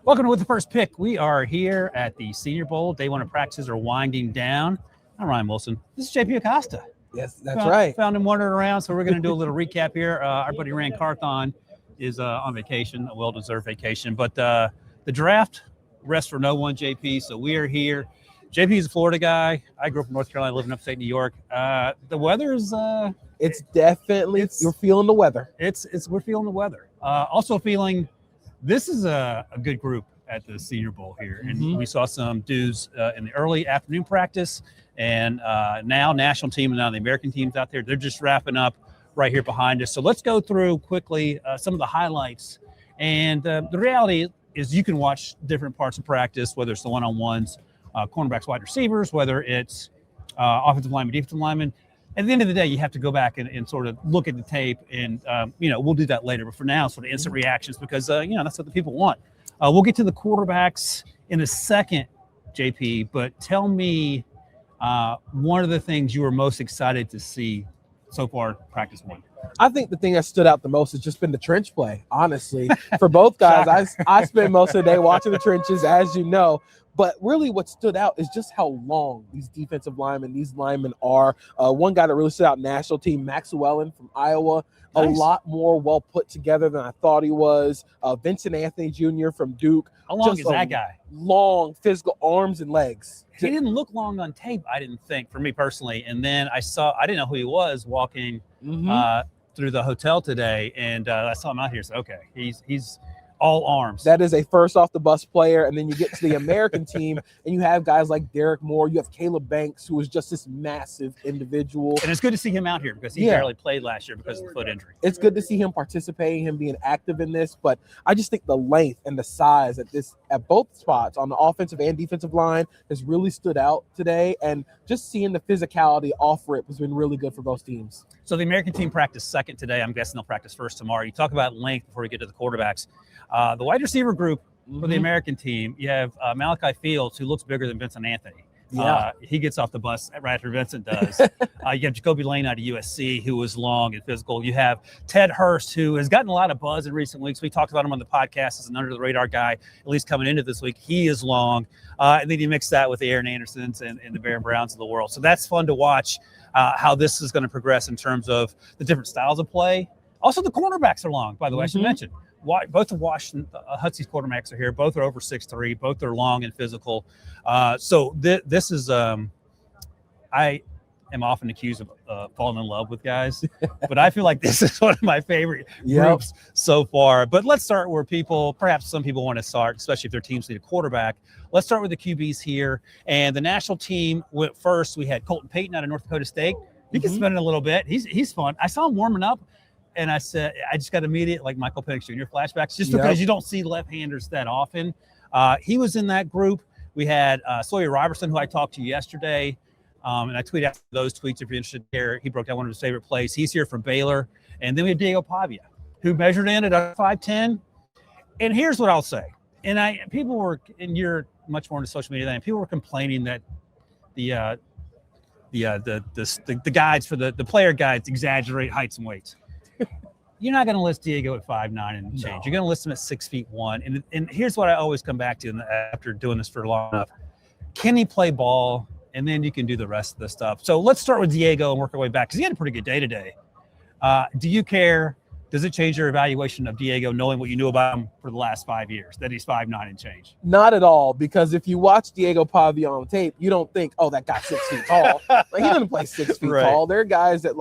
Welcome to With the First Pick. We are here at the Senior Bowl. Day one of practices are winding down. I'm Ryan Wilson. This is JP Acosta. Yes, that's right. Found him wandering around, so we're going to do a little recap here. Our buddy Rand Carthon is on vacation, a well-deserved vacation. But the draft rests for no one, JP, so we are here. JP is a Florida guy. I grew up in North Carolina, live in upstate New York. The weather is it's definitely you're feeling the weather. We're feeling the weather. Also feeling this is a good group at the Senior Bowl here, and we saw some dudes in the early afternoon practice, and now national team and now the American teams out there. They're just wrapping up right here behind us. So let's go through quickly some of the highlights. And the reality is you can watch different parts of practice, whether it's the one-on-ones, cornerbacks, wide receivers, whether it's offensive lineman, defensive lineman. At the end of the day, you have to go back and sort of look at the tape, and we'll do that later. But for now, sort of instant reactions, because that's what the people want. We'll get to the quarterbacks in a second, JP. But tell me one of the things you were most excited to see so far practice one. I think the thing that stood out the most has just been the trench play, honestly. For both guys, I spent most of the day watching the trenches, as you know. But really what stood out is just how long these defensive linemen, these linemen are. One guy that really stood out, national team, Max Wellen from Iowa, a lot more well put together than I thought he was. Vincent Anthony Jr. from Duke. How long is that guy? Long, physical arms and legs. He didn't look long on tape, I didn't think, for me personally. And then I didn't know who he was walking through the hotel today, and I saw him out here. So, okay, he's all arms. That is a first off the bus player. And then you get to the American team and you have guys like Derek Moore. You have Caleb Banks, who is just this massive individual. And it's good to see him out here because he barely played last year because of the foot injury. It's good to see him participating, him being active in this. But I just think the length and the size at both spots on the offensive and defensive line has really stood out today. And just seeing the physicality off rip has been really good for both teams. So the American team practiced second today. I'm guessing they'll practice first tomorrow. You talk about length before we get to the quarterbacks. The wide receiver group for the American team, you have Malachi Fields, who looks bigger than Vincent Anthony. He gets off the bus right after Vincent does. You have Jacoby Lane out of USC, who was long and physical. You have Ted Hurst, who has gotten a lot of buzz in recent weeks. We talked about him on the podcast as an under-the-radar guy, at least coming into this week. He is long. And then you mix that with the Aaron Andersons and the Baron Browns of the world. So that's fun to watch how this is going to progress in terms of the different styles of play. Also, the cornerbacks are long, by the way, I should mention. Both of Washington Huskies quarterbacks are here. Both are over 6'3". Both are long and physical. So this is I am often accused of falling in love with guys, but I feel like this is one of my favorite groups so far. But let's start where perhaps some people want to start, especially if their teams need a quarterback. Let's start with the QBs here. And the national team went first. We had Colton Payton out of North Dakota State. He can spin it a little bit. He's fun. I saw him warming up. And I said, I just got immediate, like Michael Penix Jr. flashbacks, just because you don't see left-handers that often. He was in that group. We had Sawyer Robertson, who I talked to yesterday, and I tweeted out those tweets if you're interested here. He broke down one of his favorite plays. He's here from Baylor. And then we have Diego Pavia, who measured in at 5'10". And here's what I'll say. And people were, and you're much more into social media than I am, people were complaining that the guides for the player guides exaggerate heights and weights. You're not going to list Diego at 5'9" and change. No. You're going to list him at 6'1". And here's what I always come back to after doing this for long enough. Can he play ball? And then you can do the rest of the stuff. So let's start with Diego and work our way back, because he had a pretty good day today. Do you care? Does it change your evaluation of Diego knowing what you knew about him for the last 5 years, that he's 5'9" and change? Not at all, because if you watch Diego Pavia on tape, you don't think, oh, that guy's 6 feet tall. He doesn't play 6 feet tall. There are guys that,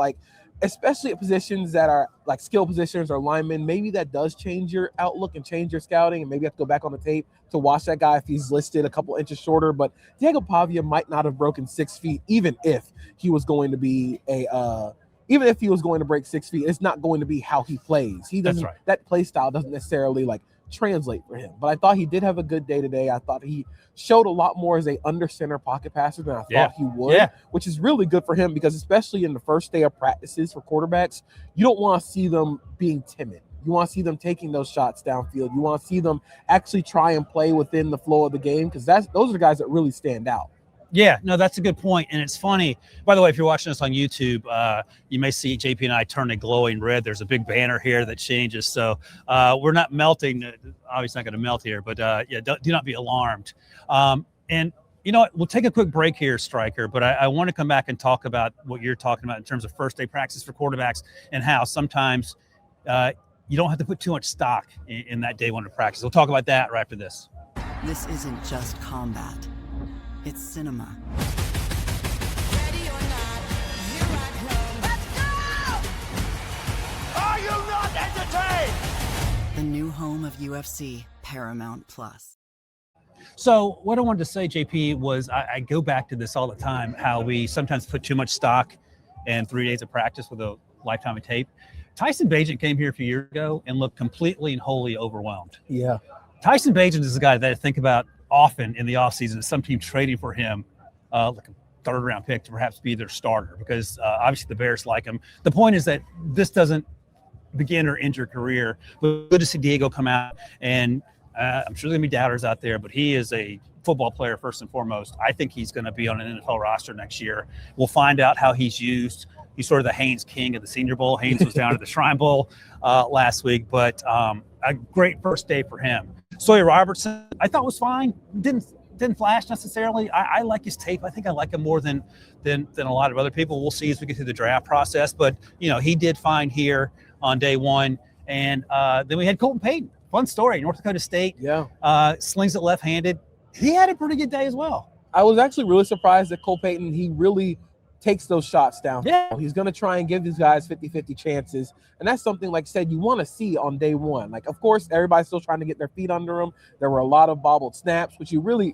especially at positions that are like skill positions or linemen, maybe that does change your outlook and change your scouting, and maybe you have to go back on the tape to watch that guy if he's listed a couple inches shorter. But Diego Pavia might not have broken 6 feet, even if he was going to be even if he was going to break 6 feet. It's not going to be how he plays. He doesn't. That play style doesn't necessarily translate for him. But I thought he did have a good day today. I thought he showed a lot more as a under center pocket passer than I thought he would, which is really good for him, because especially in the first day of practices for quarterbacks, you don't want to see them being timid. You want to see them taking those shots downfield. You want to see them actually try and play within the flow of the game, because those are the guys that really stand out. Yeah, no, that's a good point. And it's funny, by the way, if you're watching us on YouTube, you may see JP and I turn a glowing red. There's a big banner here that changes. So we're not melting. Obviously not going to melt here, but yeah, do not be alarmed. And you know what? We'll take a quick break here, Stryker, but I want to come back and talk about what you're talking about in terms of first day practice for quarterbacks and how sometimes you don't have to put too much stock in that day one of practice. We'll talk about that right after this. This isn't just combat. It's cinema. Ready or not, here I come. Let's go! Are you not entertained? The new home of UFC, Paramount Plus. So what I wanted to say, JP, was I go back to this all the time, how we sometimes put too much stock in 3 days of practice with a lifetime of tape. Tyson Bagent came here a few years ago and looked completely and wholly overwhelmed. Yeah. Tyson Bagent is a guy that I think about often in the offseason, some team trading for him, like a third-round pick to perhaps be their starter, because obviously the Bears like him. The point is that this doesn't begin or end your career. But good to see Diego come out, and I'm sure there's going to be doubters out there, but he is a football player first and foremost. I think he's going to be on an NFL roster next year. We'll find out how he's used. He's sort of the Haynes King of the Senior Bowl. Haynes was down at the Shrine Bowl last week, but a great first day for him. Sawyer Robertson, I thought was fine. Didn't flash necessarily. I like his tape. I think I like him more than a lot of other people. We'll see as we get through the draft process. But you know, he did fine here on day one. And then we had Colton Payton. Fun story. North Dakota State. Yeah. Slings it left-handed. He had a pretty good day as well. I was actually really surprised that Cole Payton, he really takes those shots down. Yeah. He's going to try and give these guys 50-50 chances. And that's something, like I said, you want to see on day one. Like, of course, everybody's still trying to get their feet under them. There were a lot of bobbled snaps, which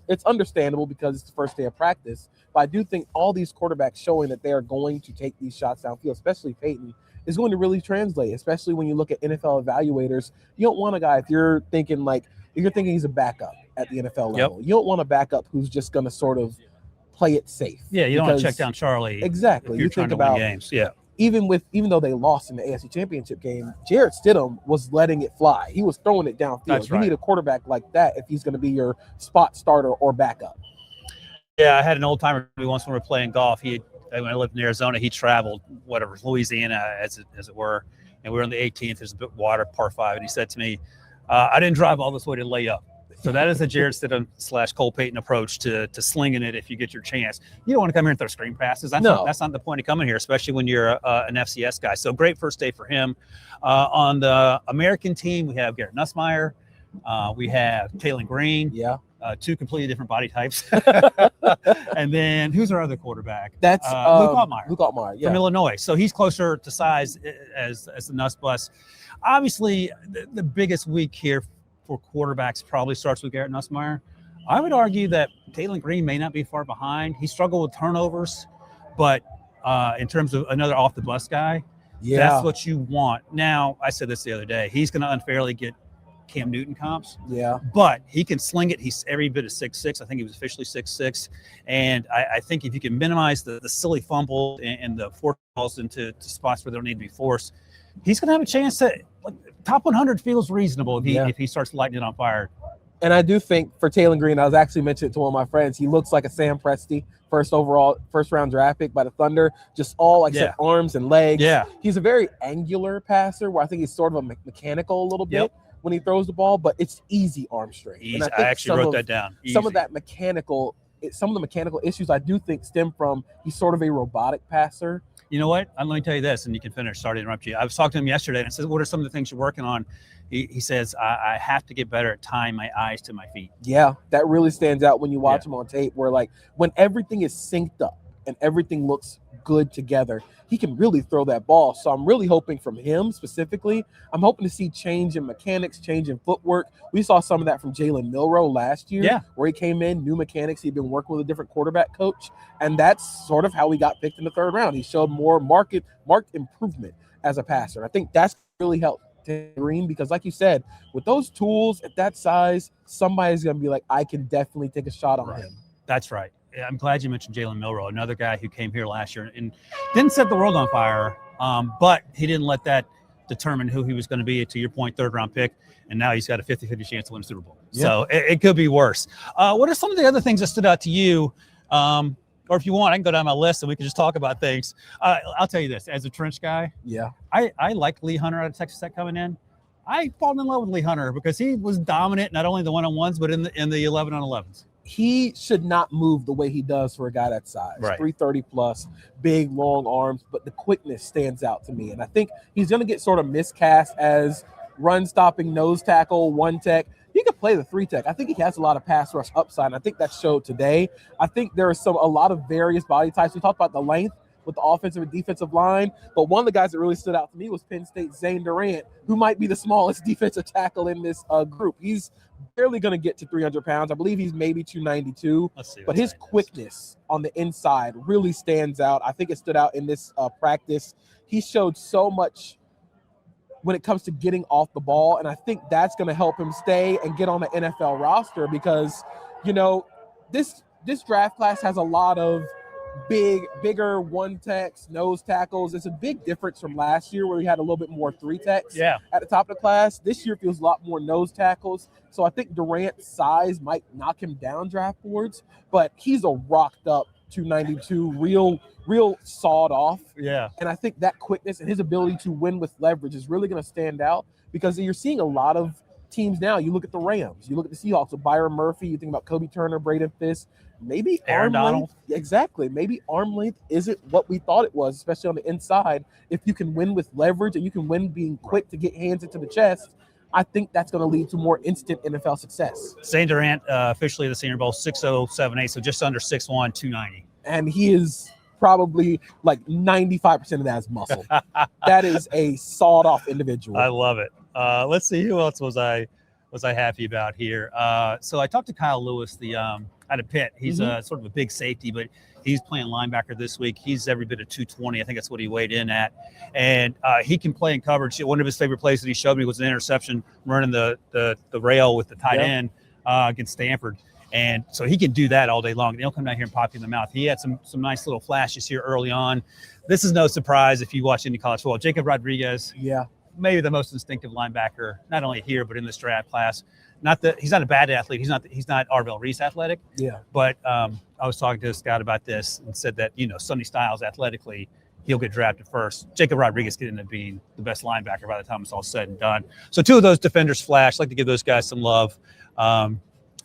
it's understandable because it's the first day of practice. But I do think all these quarterbacks showing that they are going to take these shots downfield, especially Payton, is going to really translate, especially when you look at NFL evaluators. You don't want a guy, if you're thinking he's a backup at the NFL level. Yep. You don't want a backup who's just going to sort of play it safe. Yeah, you don't want to check down Charlie. Exactly. If you're trying to win games. Yeah. Even though they lost in the AFC Championship game, Jarrett Stidham was letting it fly. He was throwing it downfield. That's right. You need a quarterback like that if he's going to be your spot starter or backup. Yeah, I had an old timer once when we were playing golf. When I lived in Arizona, he traveled, Louisiana, as it were, and we were on the 18th. There's a bit of water, par 5, and he said to me, I didn't drive all this way to lay up. So that is a Jarrett Stidham / Cole Payton approach to slinging it if you get your chance. You don't want to come here and throw screen passes. That's not the point of coming here, especially when you're an FCS guy. So great first day for him. On the American team, we have Garrett Nussmeier. We have Taylon Green. Yeah. Two completely different body types. And then who's our other quarterback? That's Luke Altmaier. Luke Altmaier, yeah. From Illinois. So he's closer to size as the Nuss Bus. Obviously, the biggest week here for quarterbacks probably starts with Garrett Nussmeier. I would argue that Taylon Green may not be far behind. He struggled with turnovers, but in terms of another off the bus guy, that's what you want. Now, I said this the other day, he's going to unfairly get Cam Newton comps. Yeah. But he can sling it. He's every bit of 6'6". I think he was officially 6'6". And I think if you can minimize the silly fumble and the force balls into spots where they don't need to be forced, he's going to have a chance to top 100 feels reasonable if he starts lighting it on fire. And I do think for Taylon Green, I was actually mentioning it to one of my friends, he looks like a Sam Presti, first round draft pick by the Thunder, just all said, arms and legs. Yeah. He's a very angular passer where I think he's sort of a mechanical a little bit when he throws the ball, but it's easy arm strength. And I actually wrote that down. Some of the mechanical issues I do think stem from he's sort of a robotic passer. You know what? Let me tell you this, and you can finish. Sorry to interrupt you. I was talking to him yesterday, and I said, what are some of the things you're working on? He says, I have to get better at tying my eyes to my feet. Yeah, that really stands out when you watch him on tape, where when everything is synced up and everything looks good together, he can really throw that ball. So I'm really hoping from him specifically, I'm hoping to see change in mechanics, change in footwork. We saw some of that from Jalen Milroe last year, where he came in, new mechanics. He'd been working with a different quarterback coach, and that's sort of how he got picked in the third round. He showed more marked improvement as a passer. I think that's really helped Green, because like you said, with those tools at that size, somebody's going to be like, I can definitely take a shot on him. That's right. I'm glad you mentioned Jalen Milroe, another guy who came here last year and didn't set the world on fire, but he didn't let that determine who he was going to be, to your point, third-round pick, and now he's got a 50-50 chance to win a Super Bowl. Yeah. So it could be worse. What are some of the other things that stood out to you Or if you want, I can go down my list and we can just talk about things. I'll tell you this, as a trench guy, Yeah. I like Lee Hunter out of Texas Tech coming in. I fallen in love with Lee Hunter because he was dominant, not only the one-on-ones, but in the 11-on-11s. He should not move the way he does for a guy that size. Right. 330 plus, big, long arms, but the quickness stands out to me. And I think he's going to get sort of miscast as run-stopping nose tackle, one tech. He could play the 3 tech. I think he has a lot of pass rush upside, and I think that showed today. I think there are a lot of various body types. We talked about the length with the offensive and defensive line, but one of the guys that really stood out to me was Penn State's Zane Durant, who might be the smallest defensive tackle in this group. He's barely going to get to 300 pounds. I believe he's maybe 292, but his quickness on the inside really stands out. I think it stood out in this practice. He showed so much when it comes to getting off the ball, and I think that's going to help him stay and get on the NFL roster because, this draft class has a lot of bigger one techs, nose tackles. It's a big difference from last year where we had a little bit more 3 techs at the top of the class. This year feels a lot more nose tackles. So I think Durant's size might knock him down draft boards, but he's a rocked up 292, real sawed off. Yeah. And I think that quickness and his ability to win with leverage is really going to stand out because you're seeing a lot of teams now. You look at the Rams, you look at the Seahawks with Byron Murphy, you think about Kobe Turner, Braden Fisk, maybe Aaron arm Donald. length. Exactly. Maybe arm length isn't what we thought it was, especially on the inside. If you can win with leverage and you can win being quick to get hands into the chest, I think that's going to lead to more instant NFL success. Zane Durant, officially the Senior Bowl, 6'0", so just under 6'1", 290. And he is probably like 95% of that is muscle. That is a sawed off individual. I love it. Let's see, who else was I happy about here? So I talked to Kyle Lewis, out of Pitt. He's sort of a big safety, but he's playing linebacker this week. He's every bit of 220. I think that's what he weighed in at. And he can play in coverage. One of his favorite plays that he showed me was an interception running the rail with the tight end against Stanford. And so he can do that all day long. He'll come down here and pop you in the mouth. He had some nice little flashes here early on. This is no surprise if you watch any college football. Jacob Rodriguez, maybe the most instinctive linebacker, not only here but in this draft class. Not that he's not a bad athlete. He's not Arvell Reese athletic. Yeah. But I was talking to a scout about this and said that Sonny Styles athletically, he'll get drafted first. Jacob Rodriguez could end up being the best linebacker by the time it's all said and done. So two of those defenders flash. I'd like to give those guys some love.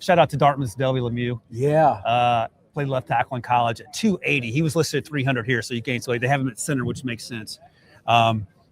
Shout out to Dartmouth's Delby Lemieux. Yeah. Played left tackle in college at 280. He was listed at 300 here, so you gained. So they have him at center, which makes sense.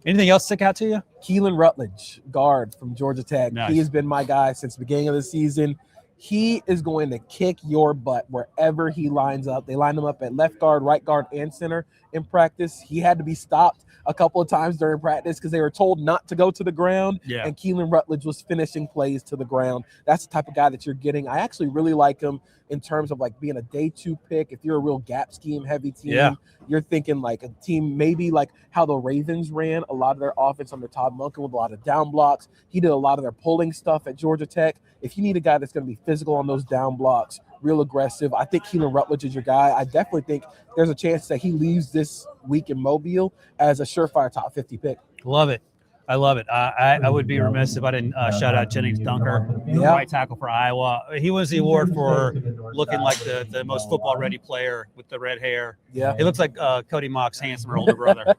Anything else stick out to you? Keelan Rutledge, guard from Georgia Tech. Nice. He has been my guy since the beginning of the season. He is going to kick your butt wherever he lines up. They lined him up at left guard, right guard, and center in practice. He had to be stopped a couple of times during practice because they were told not to go to the ground. Yeah. And Keelan Rutledge was finishing plays to the ground. That's the type of guy that you're getting. I actually really like him in terms of like being a day 2 pick. If you're a real gap scheme heavy team, you're thinking like a team maybe like how the Ravens ran a lot of their offense under Todd Monken with a lot of down blocks. He did a lot of their pulling stuff at Georgia Tech. If you need a guy that's going to be physical on those down blocks, real aggressive, I think Keelan Rutledge is your guy. I definitely think there's a chance that he leaves this week in Mobile as a surefire top 50 pick. Love it. I love it. I would be remiss if I didn't shout out Jennings Dunker, right tackle for Iowa. He wins the award for looking like the most football-ready player with the red hair. Yeah. He looks like Cody Mock's handsomer older brother.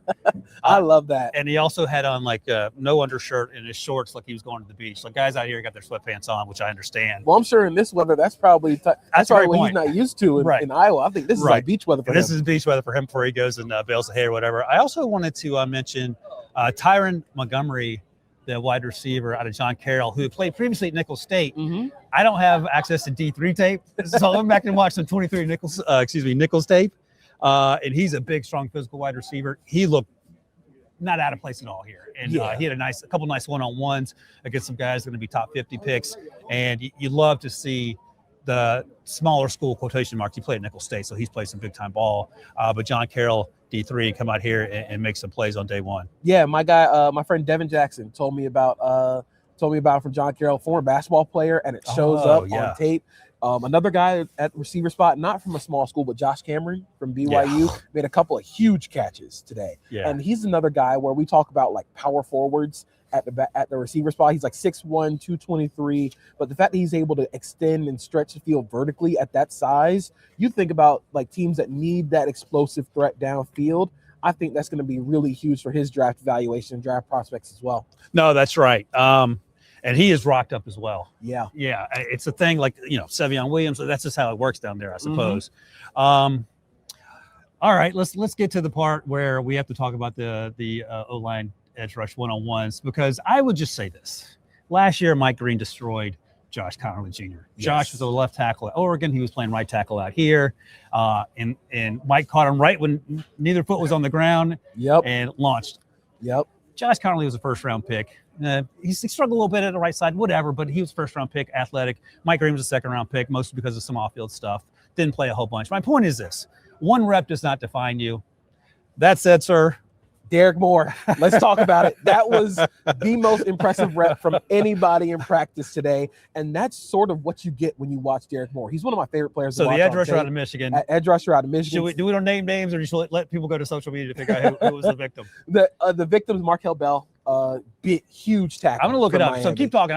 I love that. And he also had on like no undershirt and his shorts like he was going to the beach. Like guys out here got their sweatpants on, which I understand. Well, I'm sure in this weather, that's probably what he's not used to in Iowa. I think this is like beach weather for him. This is beach weather for him before he goes and bails the hay or whatever. I also wanted to mention Tyron Montgomery, the wide receiver out of John Carroll, who had played previously at Nicholls State. I don't have access to D3 tape, so I went back and watched some 23 Nicholls tape. And he's a big, strong, physical wide receiver. He looked not out of place at all here. And he had a couple nice one-on-ones against some guys that are going to be top 50 picks. And you love to see the smaller school quotation marks. He played at Nicholls State, so he's played some big-time ball. But John Carroll, D3, come out here and make some plays on day one. Yeah, my guy, my friend Devin Jackson told me about from John Carroll, former basketball player, and it shows up on tape. Another guy at receiver spot, not from a small school, but Josh Cameron from BYU, made a couple of huge catches today. Yeah. And he's another guy where we talk about like power forwards at the receiver spot. He's like 6'1", 223. But the fact that he's able to extend and stretch the field vertically at that size, you think about like teams that need that explosive threat downfield. I think that's going to be really huge for his draft evaluation and draft prospects as well. No, that's right. And he is rocked up as well. Yeah. Yeah. It's a thing like, Sevion Williams. That's just how it works down there, I suppose. All right, let's get to the part where we have to talk about the O-line edge rush one-on-ones, because I would just say this. Last year, Mike Green destroyed Josh Connerly Jr. Yes. Josh was a left tackle at Oregon. He was playing right tackle out here. And Mike caught him right when neither foot was on the ground. Yep. And launched. Yep. Josh Connerly was a first-round pick. He struggled a little bit at the right side, whatever, but he was a first-round pick, athletic. Mike Green was a second-round pick, mostly because of some off-field stuff. Didn't play a whole bunch. My point is this. One rep does not define you. That said, sir, Derek Moore, let's talk about it. That was the most impressive rep from anybody in practice today, and that's sort of what you get when you watch Derek Moore. He's one of my favorite players. So to watch the edge on rusher tape. out of Michigan. Edge rusher out of Michigan. Do we don't name names, or should let people go to social media to figure out who was the victim? The victim is Markel Bell. Huge tackle. I'm gonna look it up. Miami. So keep talking.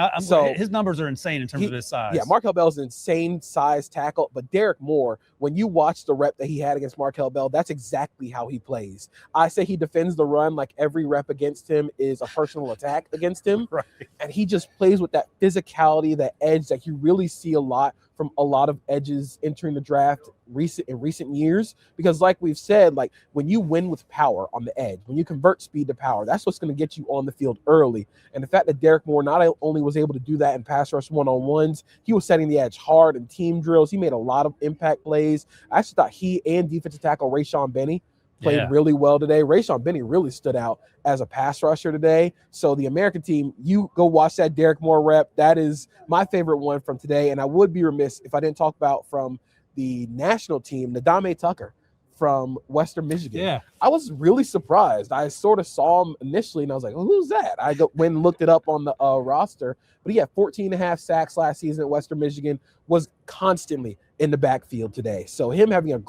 His numbers are insane in terms of his size. Yeah, Markel Bell's an insane size tackle, but Derek Moore, when you watch the rep that he had against Markel Bell, that's exactly how he plays. I say he defends the run like every rep against him is a personal attack against him. Right. And he just plays with that physicality, that edge that you really see a lot from a lot of edges entering the draft in recent years. Because like we've said, like when you win with power on the edge, when you convert speed to power, that's what's going to get you on the field early. And the fact that Derek Moore not only was able to do that in pass rush one-on-ones, he was setting the edge hard in team drills. He made a lot of impact plays. I actually thought he and defensive tackle Rayshon Benny played really well today. Rayshon Benny really stood out as a pass rusher today. So the American team, you go watch that Derek Moore rep. That is my favorite one from today. And I would be remiss if I didn't talk about from the national team, Nadame Tucker from Western Michigan. Yeah. I was really surprised. I sort of saw him initially, and I was like, well, who's that? I went and looked it up on the roster. But he had 14.5 sacks last season at Western Michigan, was constantly in the backfield today. So him having a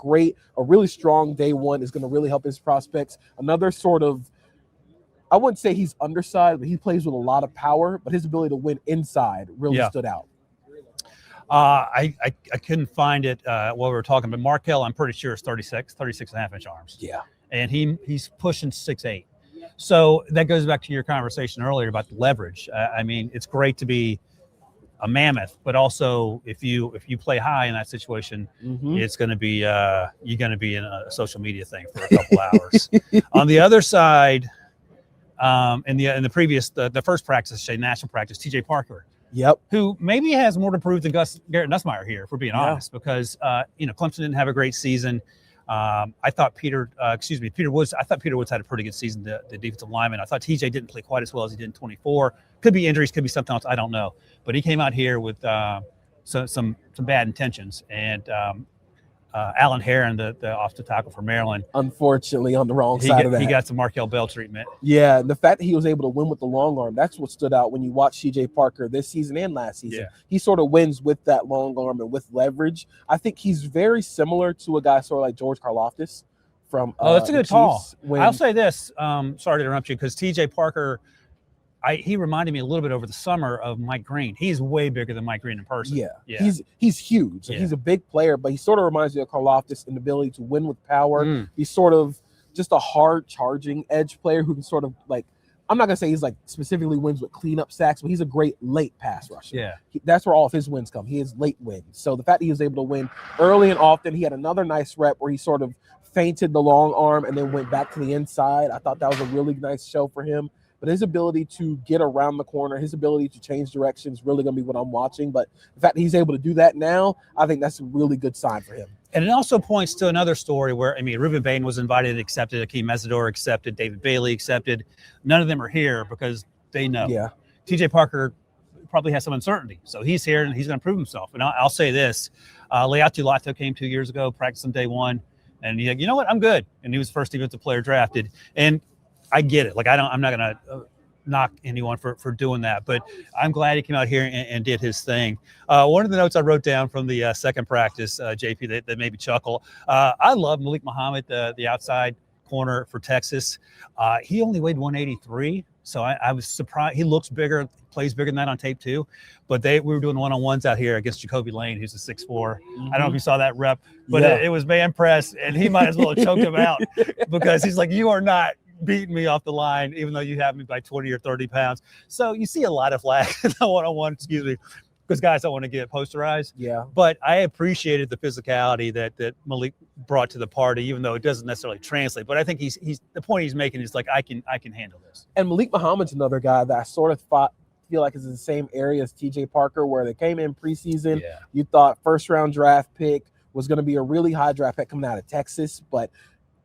really strong day one is going to really help his prospects. Another sort of, I wouldn't say he's undersized, but he plays with a lot of power, but his ability to win inside really stood out. I couldn't find it while we were talking, but Markel, I'm pretty sure, is 36 and a half inch arms. Yeah. And he's pushing 6'8". So that goes back to your conversation earlier about the leverage. I mean, it's great to be a mammoth, but also if you play high in that situation, it's going to be you're going to be in a social media thing for a couple hours. On the other side, in the previous the first practice, national practice, TJ Parker. Yep. Who maybe has more to prove than Garrett Nussmeier here, if we're being honest, because Clemson didn't have a great season. I thought Peter Woods. I thought Peter Woods had a pretty good season. The defensive lineman. I thought TJ didn't play quite as well as he did in 24. Could be injuries, could be something else. I don't know. But he came out here with some bad intentions, and Alan Herron, the offensive tackle for Maryland, unfortunately on the wrong side of that. He got some Markel Bell treatment. Yeah, and the fact that he was able to win with the long arm, that's what stood out when you watch TJ Parker this season and last season. Yeah. He sort of wins with that long arm and with leverage. I think he's very similar to a guy sort of like George Karlaftis from that's a good call. I'll say this, sorry to interrupt you, because TJ Parker, he reminded me a little bit over the summer of Mike Green. He's way bigger than Mike Green in person. Yeah. He's huge. Yeah. He's a big player, but he sort of reminds me of Karlaftis in the ability to win with power. He's sort of just a hard charging edge player who can sort of like, I'm not gonna say he's like specifically wins with cleanup sacks, but he's a great late pass rusher. Yeah. That's where all of his wins come. He has late wins. So the fact that he was able to win early and often, he had another nice rep where he sort of feinted the long arm and then went back to the inside. I thought that was a really nice show for him. But his ability to get around the corner, his ability to change direction is really going to be what I'm watching. But the fact that he's able to do that now, I think that's a really good sign for him. And it also points to another story where, Ruben Bain was invited, accepted, Akeem Mesidor accepted, David Bailey accepted. None of them are here because they know. Yeah. TJ Parker probably has some uncertainty. So he's here and he's going to prove himself. And I'll say this, Leatu Lato came 2 years ago, practiced on day one. And he's like, you know what, I'm good. And he was first defensive player drafted. And I get it. Like, I'm not going to knock anyone for doing that, but I'm glad he came out here and did his thing. One of the notes I wrote down from the second practice, JP, that made me chuckle. I love Malik Muhammad, the outside corner for Texas. He only weighed 183. So I was surprised. He looks bigger, plays bigger than that on tape too. But we were doing one-on-ones out here against Jacoby Lane, who's a 6'4". I don't know if you saw that rep, but it was man press, and he might as well have choked him out because he's like, you are not beating me off the line, even though you have me by 20 or 30 pounds. So you see a lot of flags in the one-on-one, excuse me, because guys don't want to get posterized. Yeah. But I appreciated the physicality that Malik brought to the party, even though it doesn't necessarily translate. But I think he's the point he's making is like, I can handle this. And Malik Muhammad's another guy that I sort of feel like is in the same area as TJ Parker, where they came in preseason. Yeah. You thought first-round draft pick was going to be a really high draft pick coming out of Texas, but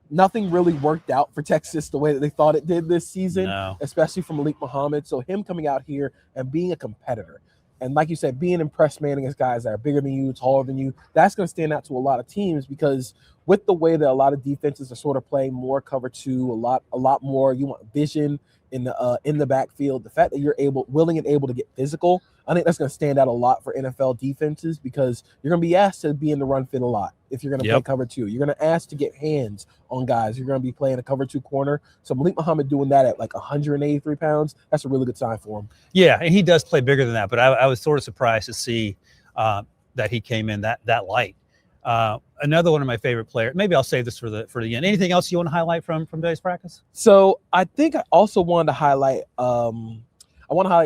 nothing really worked out for Texas the way that they thought it did this season, especially for Malik Muhammad. So him coming out here and being a competitor, and like you said, being impressed man against guys that are bigger than you, taller than you, that's going to stand out to a lot of teams, because with the way that a lot of defenses are sort of playing more cover two, a lot more, you want vision in the backfield. The fact that you're willing and able to get physical, I think that's going to stand out a lot for NFL defenses, because you're going to be asked to be in the run fit a lot if you're going to play cover two. You're going to ask to get hands on guys. You're going to be playing a cover two corner. So Malik Muhammad doing that at like 183 pounds, that's a really good sign for him. Yeah, and he does play bigger than that, but I was sort of surprised to see that he came in that light. Another one of my favorite players. Maybe I'll save this for the end. Anything else you want to highlight from today's practice? So I think I also wanted to highlight.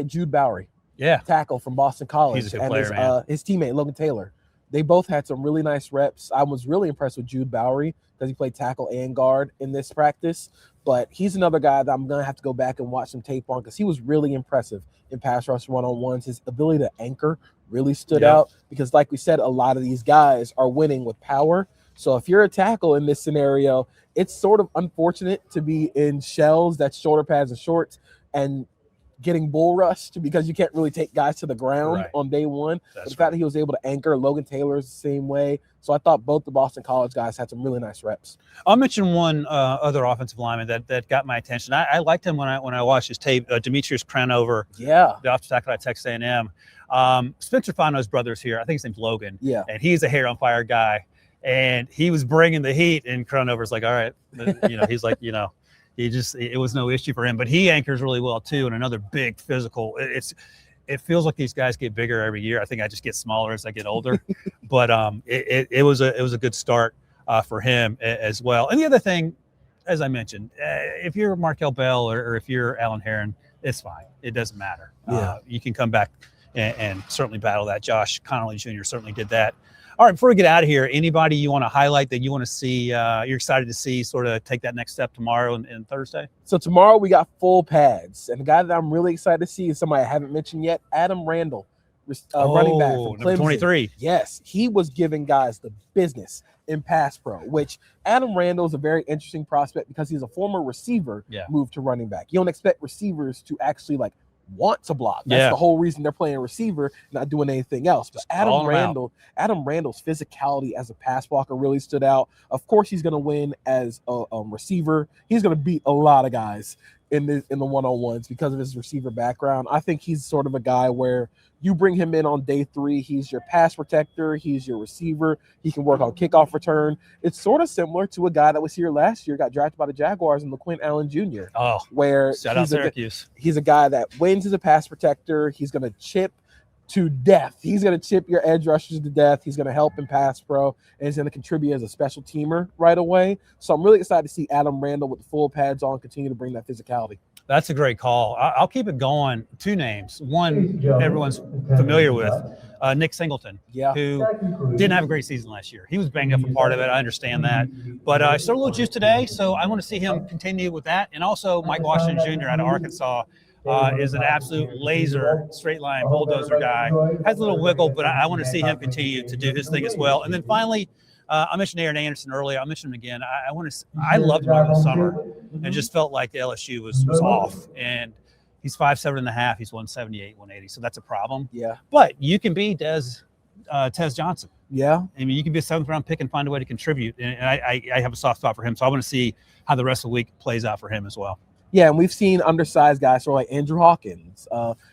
Jude Bowery. Yeah, tackle from Boston College. He's a good player, man. His teammate Logan Taylor. They both had some really nice reps. I was really impressed with Jude Bowery because he played tackle and guard in this practice. But he's another guy that I'm going to have to go back and watch some tape on, because he was really impressive in pass rush one-on-ones. His ability to anchor really stood out, because like we said, a lot of these guys are winning with power. So if you're a tackle in this scenario, it's sort of unfortunate to be in shells, that's shoulder pads and shorts, and getting bull rushed, because you can't really take guys to the ground on day one. But the fact that he was able to anchor, Logan Taylor is the same way. So I thought both the Boston College guys had some really nice reps. I'll mention one other offensive lineman that got my attention. I liked him when I watched his tape. Demetrius Cranover, the offensive tackle at Texas A&M. Spencer Fano's brother's here. I think his name's Logan. Yeah, and he's a hair on fire guy, and he was bringing the heat. And Cranover's like, all right, he's like, it was no issue for him, but he anchors really well too. And another big physical. It feels like these guys get bigger every year. I think I just get smaller as I get older, but it was a good start for him as well. And the other thing, as I mentioned, if you're Markel Bell or if you're Alan Heron, it's fine. It doesn't matter. You can come back and certainly battle that. Josh Connolly Jr. certainly did that. All right, before we get out of here, anybody you want to highlight that you want to see, you're excited to see sort of take that next step tomorrow and Thursday? So tomorrow we got full pads. And the guy that I'm really excited to see is somebody I haven't mentioned yet, Adam Randall, running back from Clemson. Number 23. Yes, he was giving guys the business in pass pro, which Adam Randall is a very interesting prospect because he's a former receiver moved to running back. You don't expect receivers to actually want to block. That's the whole reason they're playing receiver, not doing anything else. But Adam Randall's physicality as a pass blocker really stood out. Of course, he's going to win as a receiver. He's going to beat a lot of guys in the one-on-ones because of his receiver background. I think he's sort of a guy where you bring him in on day 3, he's your pass protector, he's your receiver, he can work on kickoff return. It's sort of similar to a guy that was here last year, got drafted by the Jaguars, and LaQuint Allen Jr. Where shout out Syracuse. He's a guy that wins as a pass protector. He's going to chip to death. He's going to chip your edge rushers to death. He's going to help in pass pro, and he's going to contribute as a special teamer right away. So I'm really excited to see Adam Randall with the full pads on continue to bring that physicality. That's a great call. I'll keep it going. 2 names. One everyone's familiar with, Nick Singleton, who didn't have a great season last year. He was banged up for part of it. I understand that. But I saw a little juice today, so I want to see him continue with that. And also Mike Washington Jr. out of Arkansas is an absolute laser, straight line bulldozer guy. Has a little wiggle, but I want to see him continue to do his thing as well. And then finally, I mentioned Aaron Anderson earlier. I'll mention him again. I loved him over the summer and just felt like LSU was off. And he's 5'7.5". He's 178, 180. So that's a problem. Yeah. But you can be Tez Johnson. Yeah. I mean, you can be a 7th round pick and find a way to contribute. And I have a soft spot for him. So I want to see how the rest of the week plays out for him as well. Yeah, and we've seen undersized guys, so like Andrew Hawkins.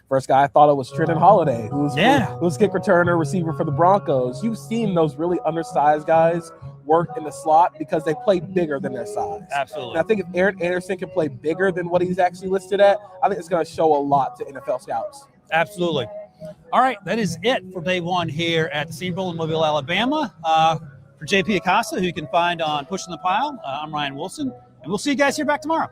First guy I thought it was Trenton Holiday, who's kick returner, receiver for the Broncos. You've seen those really undersized guys work in the slot because they play bigger than their size. Absolutely. And I think if Aaron Anderson can play bigger than what he's actually listed at, I think it's going to show a lot to NFL scouts. Absolutely. All right, that is it for day one here at the Senior Bowl in Mobile, Alabama. For JP Acosta, who you can find on Pushing the Pile, I'm Ryan Wilson, and we'll see you guys here back tomorrow.